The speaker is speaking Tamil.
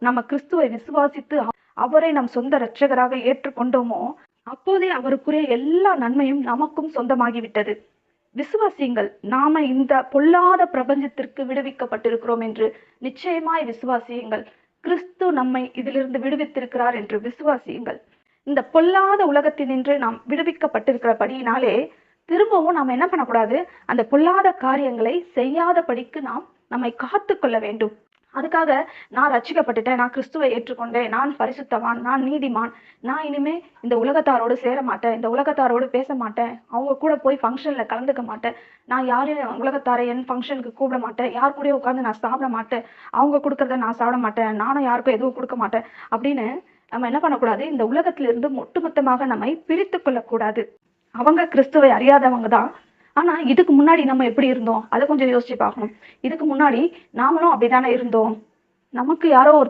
நம்ம கிறிஸ்துவை விசுவாசித்து அவரை நம் சொந்த இரட்சகராக ஏற்றுக்கொண்டோமோ அப்போதே அவருக்குரிய எல்லா நன்மையும் நமக்கும் சொந்தமாகிவிட்டது. விசுவாசியுங்கள், நாம இந்த பொல்லாத பிரபஞ்சத்திற்கு விடுவிக்கப்பட்டிருக்கிறோம் என்று நிச்சயமாய் விசுவாசியுங்கள். கிறிஸ்து நம்மை இதிலிருந்து விடுவித்திருக்கிறார் என்று விசுவாசியுங்கள். இந்த பொல்லாத உலகத்தினின்று நாம் விடுவிக்கப்பட்டிருக்கிறபடியினாலே திரும்பவும் நாம் என்ன பண்ணக்கூடாது, அந்த பொல்லாத காரியங்களை செய்யாதபடிக்கு நாம் நம்மை காத்து கொள்ள வேண்டும். அதுக்காக நான் ரட்சிக்கப்பட்டுட்டேன், நான் கிறிஸ்துவை ஏற்றுக்கொண்டேன், நான் பரிசுத்தவான், நான் நீதிமான், நான் இனிமே இந்த உலகத்தாரோடு சேர மாட்டேன், இந்த உலகத்தாரோடு பேச மாட்டேன், அவங்க கூட போய் ஃபங்க்ஷன்ல கலந்துக்க மாட்டேன், நான் யாரையும் உலகத்தாரை என் ஃபங்க்ஷனுக்கு கூப்பிட மாட்டேன், யார் கூடயும் உட்காந்து நான் சாப்பிட மாட்டேன், அவங்க கொடுக்கறத நான் சாப்பிட மாட்டேன், நானும் யாருக்கும் எதுவும் கொடுக்க மாட்டேன் அப்படின்னு நம்ம என்ன பண்ணக்கூடாது, இந்த உலகத்திலிருந்து ஒட்டுமொத்தமாக நம்மை பிரித்து கொள்ளக்கூடாது. அவங்க கிறிஸ்துவை அறியாதவங்க தான். ஆனா இதுக்கு முன்னாடி நம்ம எப்படி இருந்தோம் அதை கொஞ்சம் யோசிச்சு பார்க்கணும். இதுக்கு முன்னாடி நாமளும் அப்படித்தானே இருந்தோம். நமக்கு யாரோ ஒரு